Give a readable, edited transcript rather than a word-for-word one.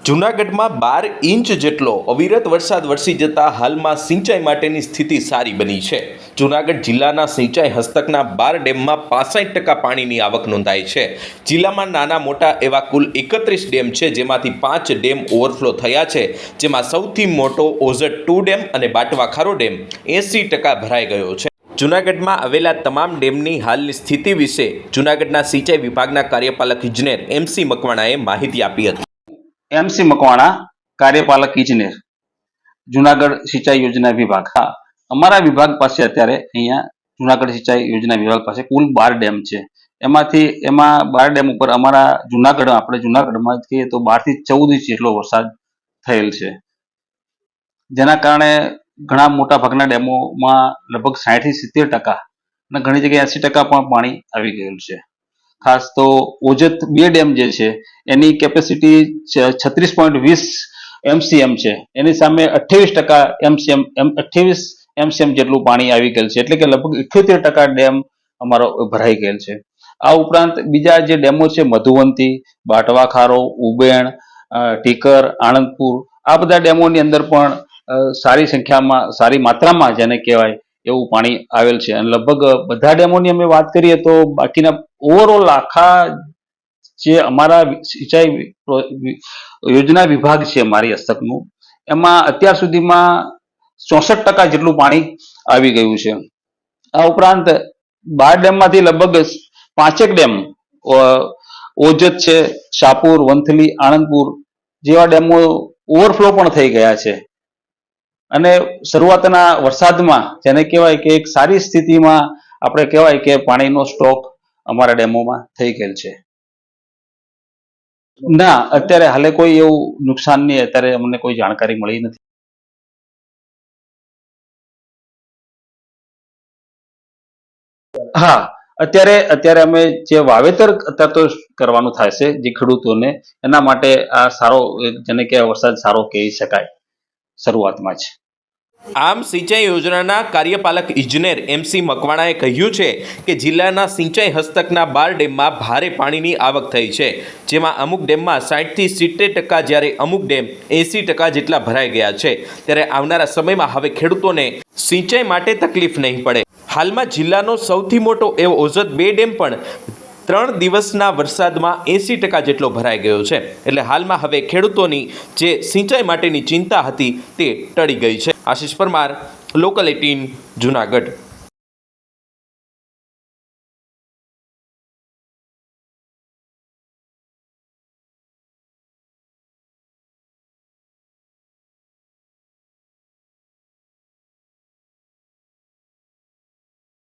જૂનાગઢમાં 12 ઇંચ જેટલો અવિરત વરસાદ વરસી જતા હાલમાં સિંચાઈ માટેની સ્થિતિ સારી બની છે। જૂનાગઢ જિલ્લાના સિંચાઈ હસ્તકના 12 ડેમમાં 65% પાણીની આવક નોંધાઈ છે। જિલ્લામાં નાના મોટા એવા કુલ 31 ડેમ છે, જેમાંથી 5 ડેમ ઓવરફ્લો થયા છે, જેમાં સૌથી મોટો ઓઝટ 2 ડેમ અને બાટવા ખારો ડેમ 80% ભરાઈ ગયો છે। જૂનાગઢમાં આવેલા તમામ ડેમની હાલની સ્થિતિ વિશે જૂનાગઢના સિંચાઈ વિભાગના કાર્યપાલક ઇજનેર MC મકવાણાએ માહિતી આપી હતી। MC મકવાણા, કાર્યપાલક ઇજનેર, જુનાગઢ સિંચાઈ યોજના વિભાગ। હા, અમારા વિભાગ પાસે અત્યારે અહીંયા જુનાગઢ સિંચાઈ યોજના વિભાગ પાસે કુલ 12 ડેમ છે। એમાં 12 ડેમ ઉપર અમારા જુનાગઢમાં કહીએ તો 12 થી 14 ઇંચ જેટલો વરસાદ થયેલ છે, જેના કારણે ઘણા મોટા ભાગના ડેમોમાં લગભગ 60 થી 70% અને ઘણી જગ્યાએ 80% પણ પાણી આવી ગયેલું છે। ખાસ તો ઓજત 2 ડેમ જે છે એની કેપેસિટી 36.20 MCM છે, એની સામે 28 MCM જેટલું પાણી આવી ગયેલ છે, એટલે કે લગભગ 78% ડેમ અમારો ભરાઈ ગયેલ છે। આ ઉપરાંત બીજા જે ડેમો છે મધુવંતી, બાટવા ખારો, ઉબેણ, ટીકર, આણંદપુર, આ બધા ડેમોની અંદર પણ સારી માત્રામાં જેને કહેવાય એવું પાણી આવેલ છે। અને લગભગ બધા ડેમોની અમે વાત કરીએ તો બાકીના ઓવરઓલ આખા જે અમારા સિંચાઈ યોજના વિભાગ છે મારી હસ્તકનું, એમાં અત્યાર સુધીમાં 64% જેટલું પાણી આવી ગયું છે। આ ઉપરાંત 12 ડેમમાંથી લગભગ 5 ડેમ ઓજત છે, શાપુર, વંથલી, આણંદપુર જેવા ડેમો ઓવરફ્લો પણ થઈ ગયા છે અને શરૂઆતના વરસાદમાં જેને કહેવાય કે એક સારી સ્થિતિમાં આપણે કહેવાય કે પાણીનો સ્ટોક અમારા ડેમોમાં થઈ ગયેલ છે। ના, અત્યારે હાલે કોઈ એવું નુકસાનની અત્યારે અમને કોઈ જાણકારી મળી નથી। હા, અત્યારે અમે જે વાવેતર અત્યારે તો કરવાનું થાય છે જે ખેડૂતોને, એના માટે આ સારો જેને કહેવાય વરસાદ સારો કહી શકાય શરૂઆતમાં જ। આમ સિંચાઈ યોજનાના કાર્યપાલક ઇજનેર MC મકવાણાએ કહ્યું છે કે જિલ્લાના સિંચાઈ હસ્તકના 12 ડેમમાં ભારે પાણીની આવક થઈ છે, જેમાં અમુક ડેમમાં 60 થી 70%, જ્યારે અમુક ડેમ 80% જેટલા ભરાઈ ગયા છે। ત્યારે આવનારા સમયમાં હવે ખેડૂતોને સિંચાઈ માટે તકલીફ નહીં પડે। હાલમાં જિલ્લાનો સૌથી મોટો એવો ઓઝત 2 ડેમ પણ 3 દિવસના વરસાદમાં 80% જેટલો ભરાઈ ગયો છે, એટલે હાલમાં હવે ખેડૂતોની જે સિંચાઈ માટેની ચિંતા હતી તે ટળી ગઈ છે। આશિષ પરમાર, લોકલ 18, જૂનાગઢ।